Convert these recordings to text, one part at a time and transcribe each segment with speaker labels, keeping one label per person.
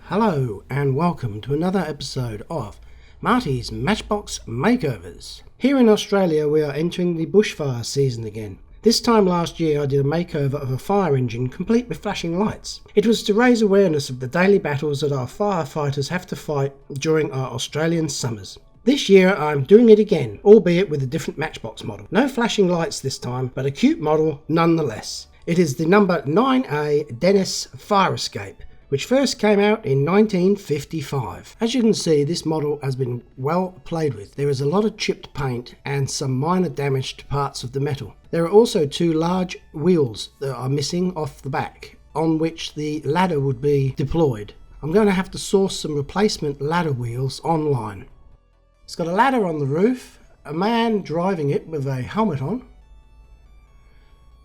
Speaker 1: Hello and welcome to another episode of Marty's Matchbox Makeovers. Here in Australia we are entering the bushfire season again. This time last year I did a makeover of a fire engine complete with flashing lights. It was to raise awareness of the daily battles that our firefighters have to fight during our Australian summers. This year I'm doing it again, albeit with a different Matchbox model. No flashing lights this time, but a cute model nonetheless. It is the number 9A Dennis Fire Escape, which first came out in 1955. As you can see, this model has been well played with. There is a lot of chipped paint and some minor damage to parts of the metal. There are also two large wheels that are missing off the back, on which the ladder would be deployed. I'm going to have to source some replacement ladder wheels online. It's got a ladder on the roof, a man driving it with a helmet on.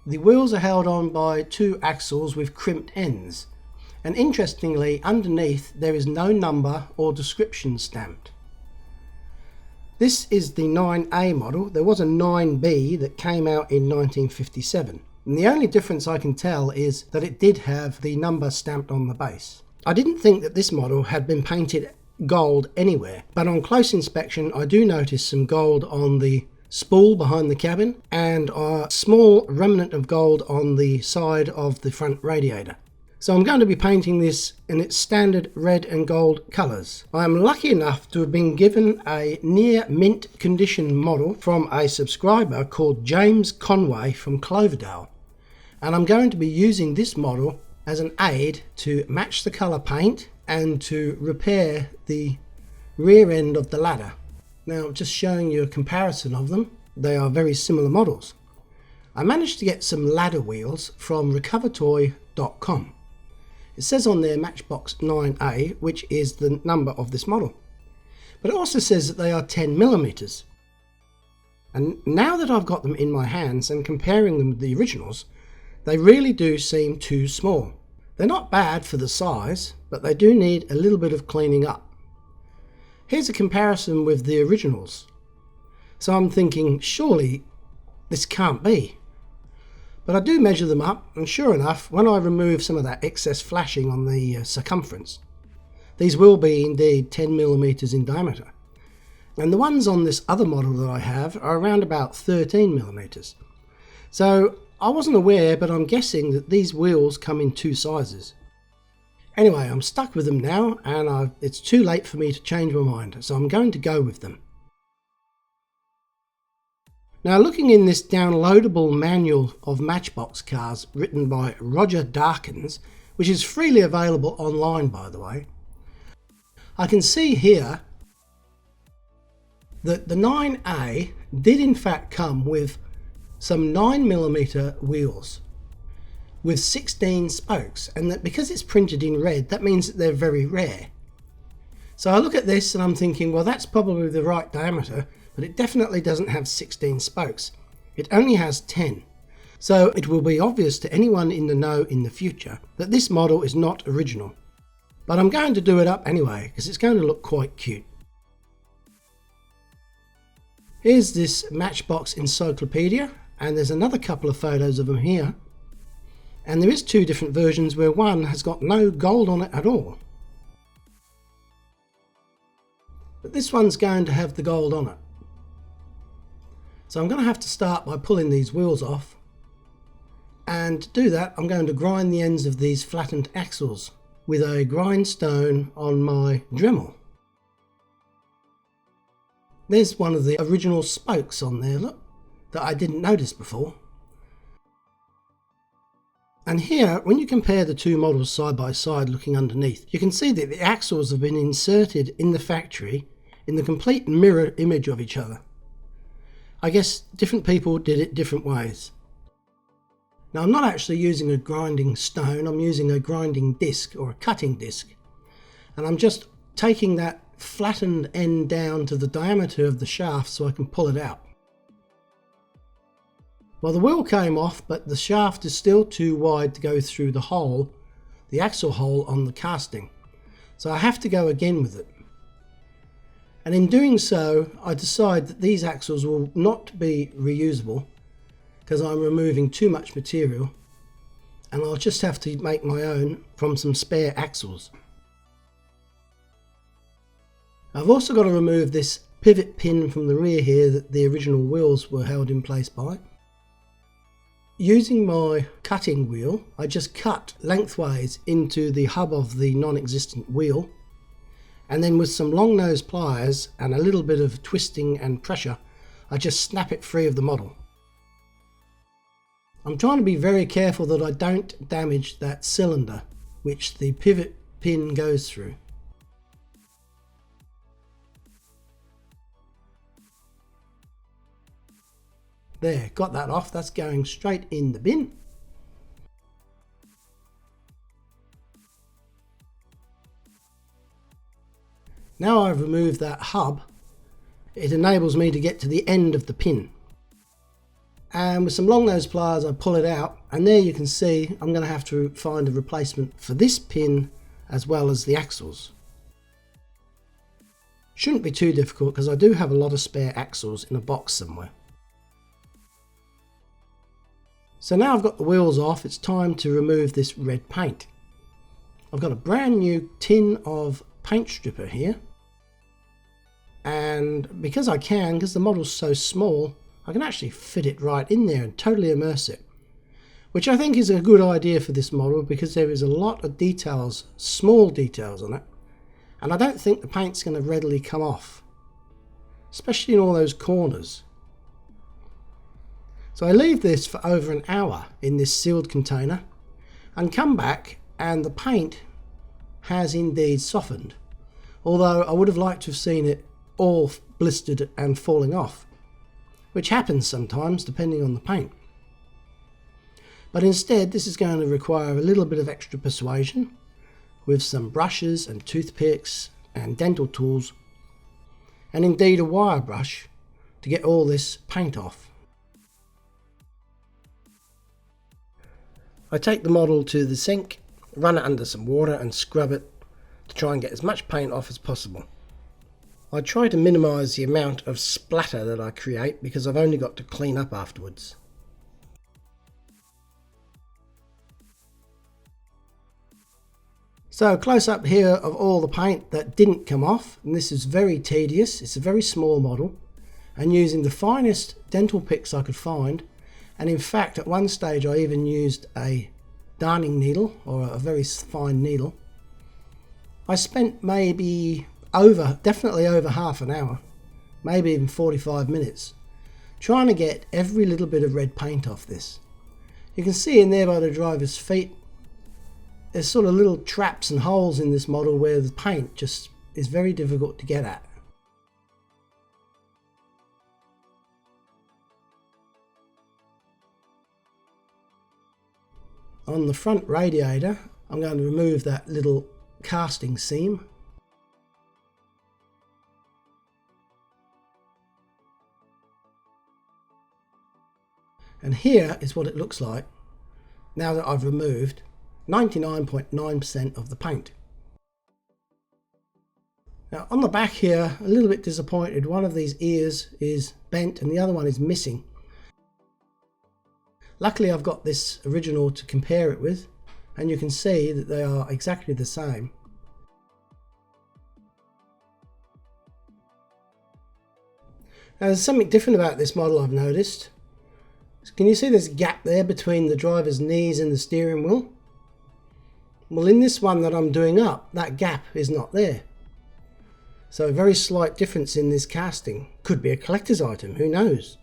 Speaker 1: The wheels are held on by two axles with crimped ends. And interestingly, underneath there is no number or description stamped. This is the 9A model. There was a 9B that came out in 1957. And the only difference I can tell is that it did have the number stamped on the base. I didn't think that this model had been painted gold anywhere, but on close inspection I do notice some gold on the spool behind the cabin and a small remnant of gold on the side of the front radiator. So I'm going to be painting this in its standard red and gold colours. I am lucky enough to have been given a near mint condition model from a subscriber called James Conway from Cloverdale. And I'm going to be using this model as an aid to match the colour paint and to repair the rear end of the ladder. Now, just showing you a comparison of them, they are very similar models. I managed to get some ladder wheels from recovertoy.com. It says on there Matchbox 9A, which is the number of this model. But it also says that they are 10mm. And now that I've got them in my hands and comparing them with the originals, they really do seem too small. They're not bad for the size, but they do need a little bit of cleaning up. Here's a comparison with the originals. So I'm thinking, surely this can't be. But I do measure them up, and sure enough, when I remove some of that excess flashing on the circumference, these will be indeed 10mm in diameter. And the ones on this other model that I have are around about 13mm. So I wasn't aware, but I'm guessing that these wheels come in two sizes. Anyway, I'm stuck with them now, and it's too late for me to change my mind, so I'm going to go with them. Now, looking in this downloadable manual of Matchbox cars written by Roger Darkins, which is freely available online by the way, I can see here that the 9A did in fact come with some 9mm wheels with 16 spokes, and that because it's printed in red, that means that they're very rare. So I look at this and I'm thinking, well, that's probably the right diameter, but it definitely doesn't have 16 spokes. It only has 10. So it will be obvious to anyone in the know in the future that this model is not original. But I'm going to do it up anyway, because it's going to look quite cute. Here's this Matchbox encyclopedia, and there's another couple of photos of them here. And there is two different versions where one has got no gold on it at all. But this one's going to have the gold on it. So I'm going to have to start by pulling these wheels off, and to do that I'm going to grind the ends of these flattened axles with a grindstone on my Dremel. There's one of the original spokes on there, look, that I didn't notice before. And here, when you compare the two models side by side looking underneath, you can see that the axles have been inserted in the factory in the complete mirror image of each other. I guess different people did it different ways. Now, I'm not actually using a grinding stone, I'm using a grinding disc or a cutting disc. And I'm just taking that flattened end down to the diameter of the shaft so I can pull it out. Well, the wheel came off, but the shaft is still too wide to go through the hole, the axle hole on the casting. So I have to go again with it. And in doing so, I decide that these axles will not be reusable because I'm removing too much material, and I'll just have to make my own from some spare axles. I've also got to remove this pivot pin from the rear here that the original wheels were held in place by. Using my cutting wheel, I just cut lengthways into the hub of the non-existent wheel, and then with some long nose pliers and a little bit of twisting and pressure, I just snap it free of the model. I'm trying to be very careful that I don't damage that cylinder which the pivot pin goes through. There, got that off. That's going straight in the bin. Now I've removed that hub, it enables me to get to the end of the pin. And with some long nose pliers I pull it out, and there you can see I'm going to have to find a replacement for this pin as well as the axles. Shouldn't be too difficult because I do have a lot of spare axles in a box somewhere. So now I've got the wheels off, it's time to remove this red paint. I've got a brand new tin of paint stripper here, and because the model's so small, I can actually fit it right in there and totally immerse it, which I think is a good idea for this model because there is a lot of details, small details on it, and I don't think the paint's going to readily come off, especially in all those corners. So I leave this for over an hour in this sealed container and come back, and the paint has indeed softened, although I would have liked to have seen it all blistered and falling off, which happens sometimes depending on the paint. But instead this is going to require a little bit of extra persuasion with some brushes and toothpicks and dental tools, and indeed a wire brush to get all this paint off. I take the model to the sink, run it under some water and scrub it to try and get as much paint off as possible. I try to minimise the amount of splatter that I create because I've only got to clean up afterwards. So close up here of all the paint that didn't come off, and this is very tedious. It's a very small model, and using the finest dental picks I could find, and in fact at one stage I even used a darning needle, or a very fine needle. I spent definitely over half an hour, maybe even 45 minutes, trying to get every little bit of red paint off this. You can see in there by the driver's feet, there's sort of little traps and holes in this model where the paint just is very difficult to get at. On the front radiator, I'm going to remove that little casting seam. And here is what it looks like now that I've removed 99.9% of the paint. Now on the back here, a little bit disappointed, one of these ears is bent and the other one is missing. Luckily I've got this original to compare it with, and you can see that they are exactly the same. Now there's something different about this model I've noticed. Can you see this gap there between the driver's knees and the steering wheel? Well, in this one that I'm doing up, that gap is not there. So a very slight difference in this casting. Could be a collector's item, who knows?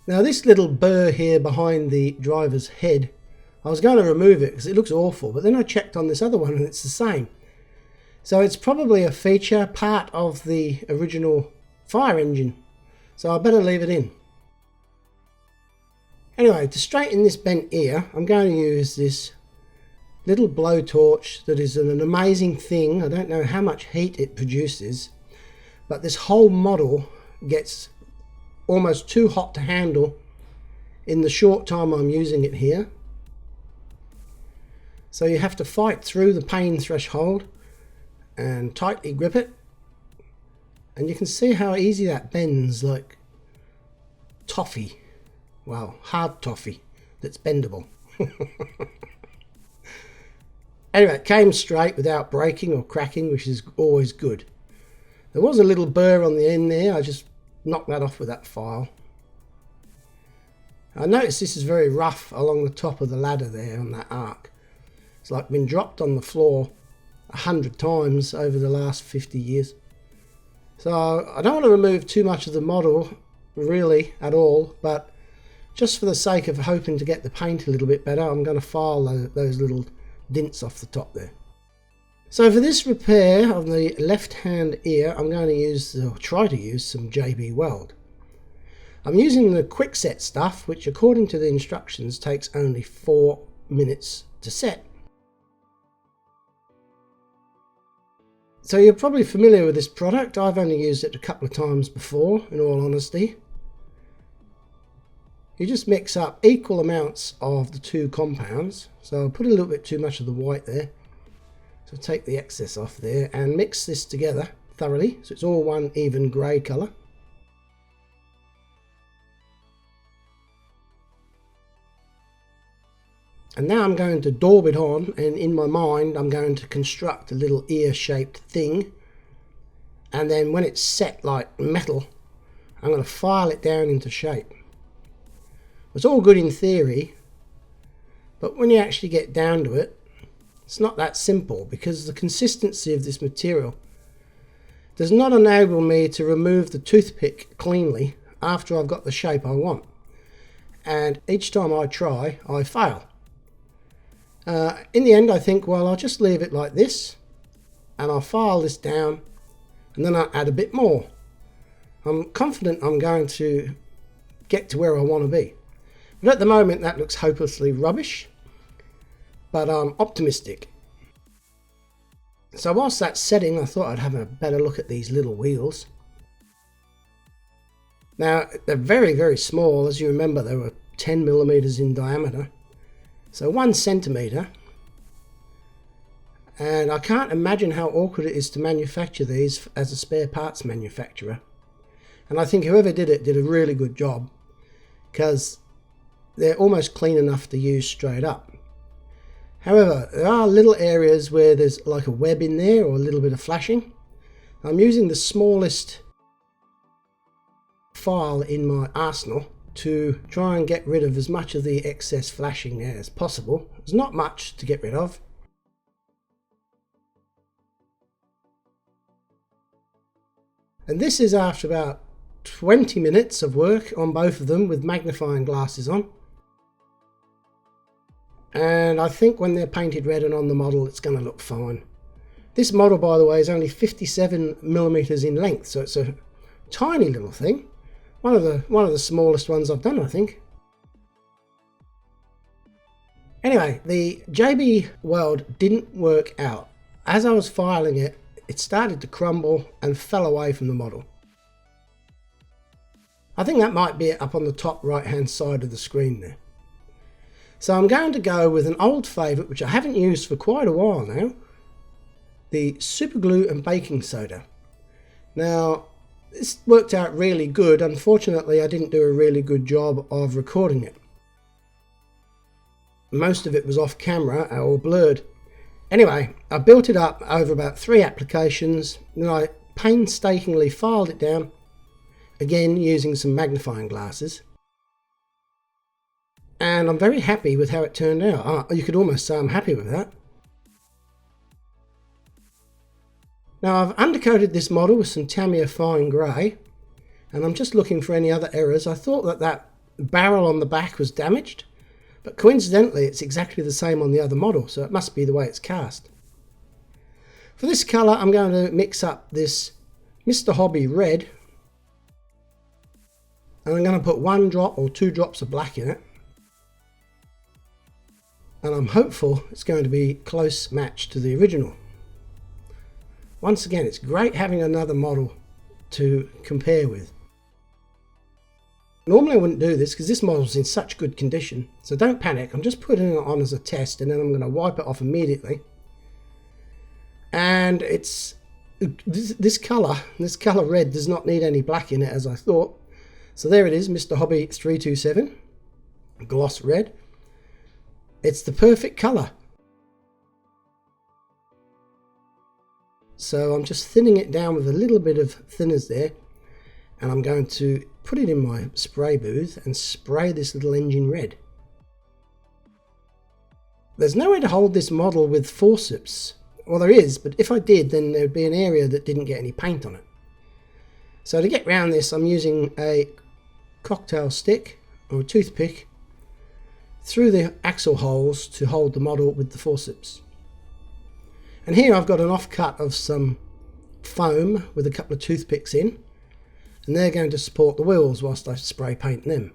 Speaker 1: Now this little burr here behind the driver's head, I was going to remove it because it looks awful, but then I checked on this other one and it's the same. So it's probably a feature, part of the original fire engine, so I better leave it in. Anyway, to straighten this bent ear, I'm going to use this little blowtorch that is an amazing thing. I don't know how much heat it produces, but this whole model gets almost too hot to handle in the short time I'm using it here. So you have to fight through the pain threshold and tightly grip it. And you can see how easy that bends, like toffee. Well, hard toffee that's bendable. Anyway, it came straight without breaking or cracking, which is always good. There was a little burr on the end there. I just knocked that off with that file. I noticed this is very rough along the top of the ladder there on that arc. It's like been dropped on the floor 100 times over the last 50 years. So I don't want to remove too much of the model really at all, but just for the sake of hoping to get the paint a little bit better, I'm going to file those little dints off the top there. So for this repair of the left hand ear, I'm going to use, or try to use, some JB Weld. I'm using the quick set stuff, which according to the instructions takes only 4 minutes to set. So you're probably familiar with this product. I've only used it a couple of times before, in all honesty. You just mix up equal amounts of the two compounds. So I'll put a little bit too much of the white there. So take the excess off there and mix this together thoroughly, so it's all one even grey colour. And now I'm going to daub it on, and in my mind I'm going to construct a little ear shaped thing, and then when it's set like metal, I'm going to file it down into shape. It's all good in theory, but when you actually get down to it, it's not that simple, because the consistency of this material does not enable me to remove the toothpick cleanly after I've got the shape I want. And each time I try, I fail. In the end, I think, well, I'll just leave it like this, and I'll file this down, and then I'll add a bit more. I'm confident I'm going to get to where I want to be. But at the moment, that looks hopelessly rubbish, but I'm optimistic. So whilst that's setting, I thought I'd have a better look at these little wheels. Now, they're very, very small. As you remember, they were 10 millimeters in diameter. So 1 centimetre, and I can't imagine how awkward it is to manufacture these as a spare parts manufacturer. And I think whoever did it did a really good job, because they're almost clean enough to use straight up. However, there are little areas where there's like a web in there or a little bit of flashing. I'm using the smallest file in my arsenal to try and get rid of as much of the excess flashing there as possible. There's not much to get rid of. And this is after about 20 minutes of work on both of them with magnifying glasses on. And I think when they're painted red and on the model, it's going to look fine. This model, by the way, is only 57 millimeters in length, so it's a tiny little thing. One of the smallest ones I've done, I think. Anyway, the JB Weld didn't work out. As I was filing it, it started to crumble and fell away from the model. I think that might be up on the top right hand side of the screen there. So I'm going to go with an old favourite, which I haven't used for quite a while now, the super glue and baking soda. Now, this worked out really good. Unfortunately, I didn't do a really good job of recording it. Most of it was off camera or blurred. Anyway, I built it up over about 3 applications, then I painstakingly filed it down, again using some magnifying glasses. And I'm very happy with how it turned out. You could almost say I'm happy with that. Now I've undercoated this model with some Tamiya Fine Grey, and I'm just looking for any other errors. I thought that barrel on the back was damaged, but coincidentally it's exactly the same on the other model, so it must be the way it's cast. For this colour, I'm going to mix up this Mr. Hobby Red, and I'm going to put 1 drop or 2 drops of black in it. And I'm hopeful it's going to be close match to the original. Once again, it's great having another model to compare with. Normally I wouldn't do this because this model's in such good condition, so don't panic. I'm just putting it on as a test, and then I'm going to wipe it off immediately. And it's this colour red does not need any black in it, as I thought. So there it is, Mr. Hobby 327, gloss red. It's the perfect colour. So I'm just thinning it down with a little bit of thinners there, and I'm going to put it in my spray booth and spray this little engine red. There's no way to hold this model with forceps. Well, there is, but if I did, then there would be an area that didn't get any paint on it. So to get around this, I'm using a cocktail stick or a toothpick through the axle holes to hold the model with the forceps. And here I've got an offcut of some foam with a couple of toothpicks in, and they're going to support the wheels whilst I spray paint them.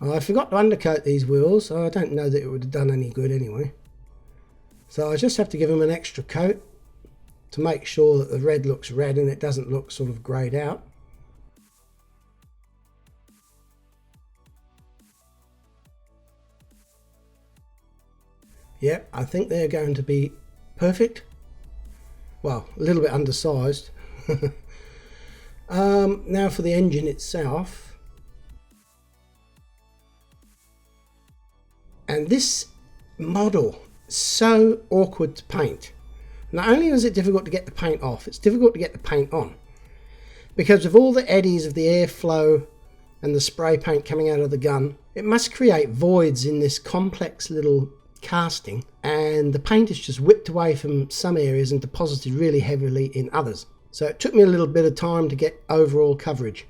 Speaker 1: I forgot to undercoat these wheels, so I don't know that it would have done any good anyway. So I just have to give them an extra coat to make sure that the red looks red and it doesn't look sort of greyed out. Yep, I think they're going to be perfect. Well, a little bit undersized. Now for the engine itself. And this model is so awkward to paint. Not only is it difficult to get the paint off, it's difficult to get the paint on. Because of all the eddies of the airflow and the spray paint coming out of the gun, it must create voids in this complex little casting, and the paint is just whipped away from some areas and deposited really heavily in others. So it took me a little bit of time to get overall coverage.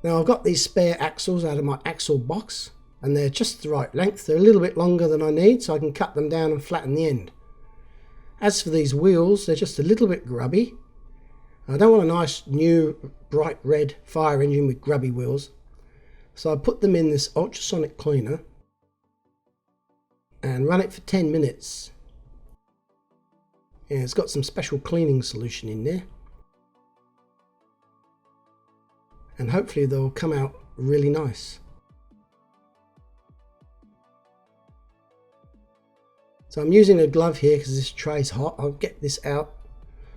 Speaker 1: Now I've got these spare axles out of my axle box, and they're just the right length. They're a little bit longer than I need, so I can cut them down and flatten the end. As for these wheels, they're just a little bit grubby. I don't want a nice new bright red fire engine with grubby wheels, so I put them in this ultrasonic cleaner and run it for 10 minutes. Yeah, it's got some special cleaning solution in there, and hopefully they'll come out really nice. So I'm using a glove here because this tray's hot. I'll get this out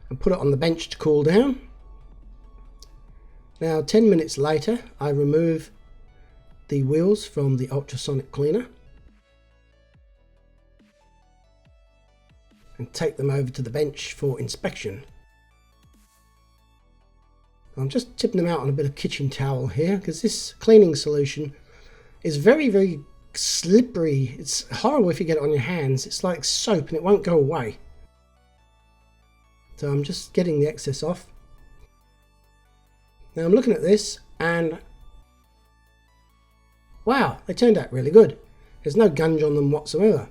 Speaker 1: and put it on the bench to cool down. Now 10 minutes later, I remove the wheels from the ultrasonic cleaner and take them over to the bench for inspection. I'm just tipping them out on a bit of kitchen towel here because this cleaning solution is very slippery. It's horrible if you get it on your hands. It's like soap and it won't go away. So I'm just getting the excess off. Now I'm looking at this and wow, they turned out really good. There's no gunge on them whatsoever.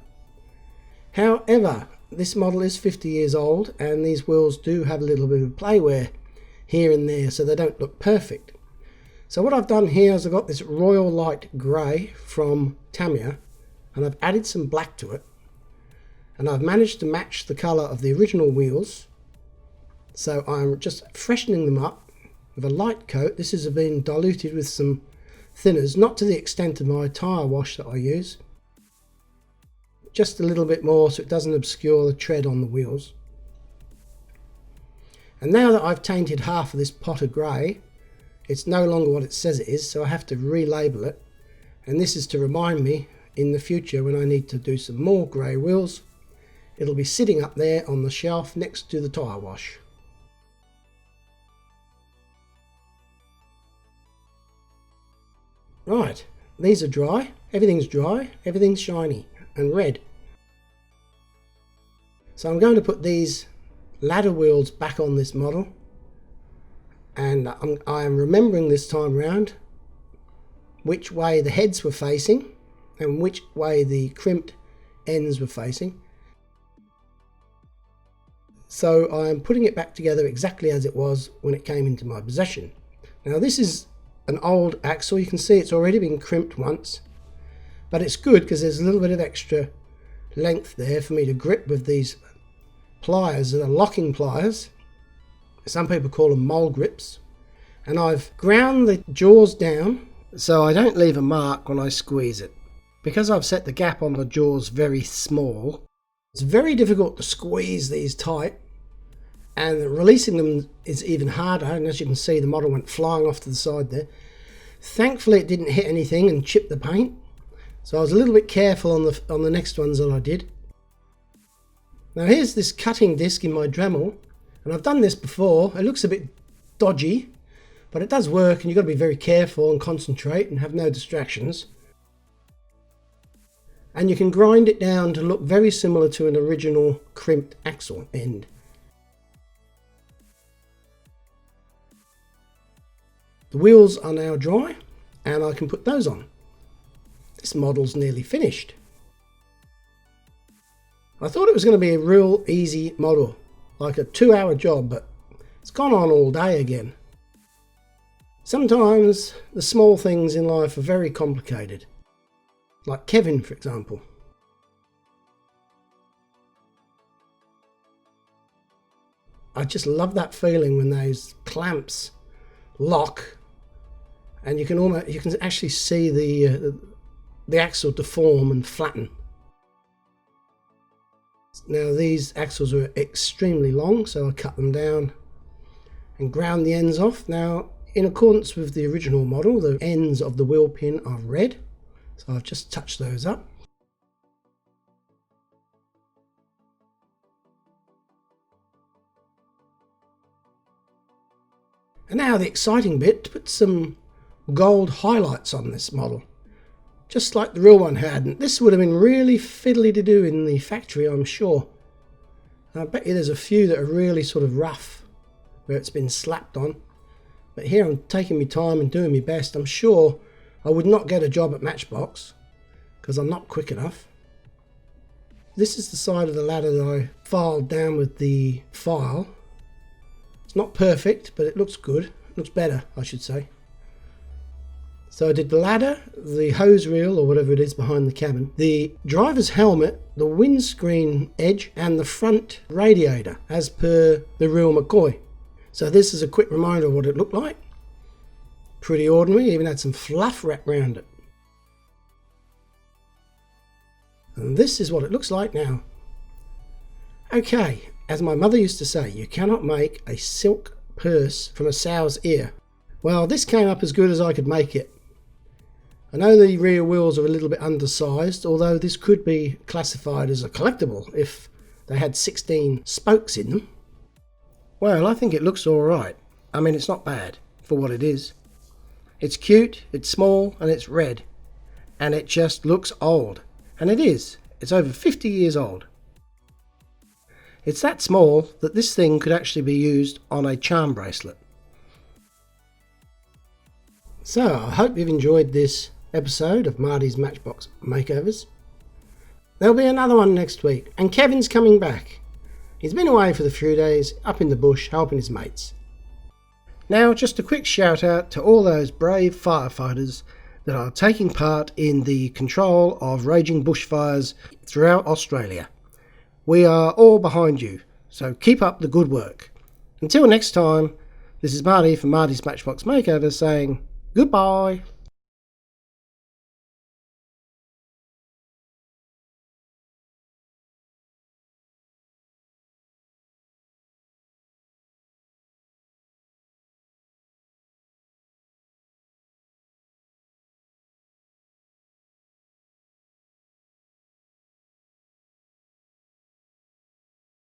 Speaker 1: However, this model is 50 years old and these wheels do have a little bit of play wear here and there, so they don't look perfect. So what I've done here is I've got this Royal Light Grey from Tamiya, and I've added some black to it, and I've managed to match the colour of the original wheels. So I'm just freshening them up with a light coat. This has been diluted with some thinners, not to the extent of my tyre wash that I use, just a little bit more so it doesn't obscure the tread on the wheels. And now that I've tainted half of this pot of grey, it's no longer what it says it is, so I have to relabel it. And this is to remind me in the future when I need to do some more grey wheels, it'll be sitting up there on the shelf next to the tyre wash. Right, these are dry, everything's shiny and red. So I'm going to put these ladder wheels back on this model, and I am remembering this time round which way the heads were facing and which way the crimped ends were facing. So I'm putting it back together exactly as it was when it came into my possession. Now this is an old axle. You can see it's already been crimped once, but it's good because there's a little bit of extra length there for me to grip with these pliers that are locking pliers. Some people call them mole grips. And I've ground the jaws down so I don't leave a mark when I squeeze it. Because I've set the gap on the jaws very small, it's very difficult to squeeze these tight, and releasing them is even harder. And as you can see, the model went flying off to the side there. Thankfully it didn't hit anything and chip the paint, So I was a little bit careful on the next ones that I did. Now here's this cutting disc in my Dremel, and I've done this before. It looks a bit dodgy, but it does work, and you've got to be very careful and concentrate and have no distractions. And you can grind it down to look very similar to an original crimped axle end. The wheels are now dry, and I can put those on. This model's nearly finished. I thought it was going to be a real easy model, like a 2-hour job, but it's gone on all day again. Sometimes the small things in life are very complicated, like Kevin, for example. I just love that feeling when those clamps lock, and you can actually see the axle deform and flatten. Now these axles were extremely long, so I cut them down and ground the ends off. Now, in accordance with the original model, the ends of the wheel pin are red, so I've just touched those up. And now the exciting bit, to put some gold highlights on this model, just like the real one had. And this would have been really fiddly to do in the factory, I'm sure. I bet you there's a few that are really sort of rough where it's been slapped on, but here I'm taking my time and doing my best. I'm sure I would not get a job at Matchbox because I'm not quick enough. This is the side of the ladder that I filed down with the file. It's not perfect, but it looks good. It looks better, I should say. So I did the ladder, the hose reel or whatever it is behind the cabin, the driver's helmet, the windscreen edge, and the front radiator as per the real McCoy. So this is a quick reminder of what it looked like. Pretty ordinary, even had some fluff wrapped around it. And this is what it looks like now. Okay, as my mother used to say, you cannot make a silk purse from a sow's ear. Well, this came up as good as I could make it. I know the rear wheels are a little bit undersized, although this could be classified as a collectible if they had 16 spokes in them. Well, I think it looks alright. I mean, it's not bad for what it is. It's cute, it's small, and it's red. And it just looks old. And it is. It's over 50 years old. It's that small that this thing could actually be used on a charm bracelet. So, I hope you've enjoyed this episode of Marty's Matchbox Makeovers. There'll be another one next week, and Kevin's coming back. He's been away for the few days, up in the bush, helping his mates. Now, just a quick shout out to all those brave firefighters that are taking part in the control of raging bushfires throughout Australia. We are all behind you, so keep up the good work. Until next time, this is Marty from Marty's Matchbox Makeovers saying goodbye.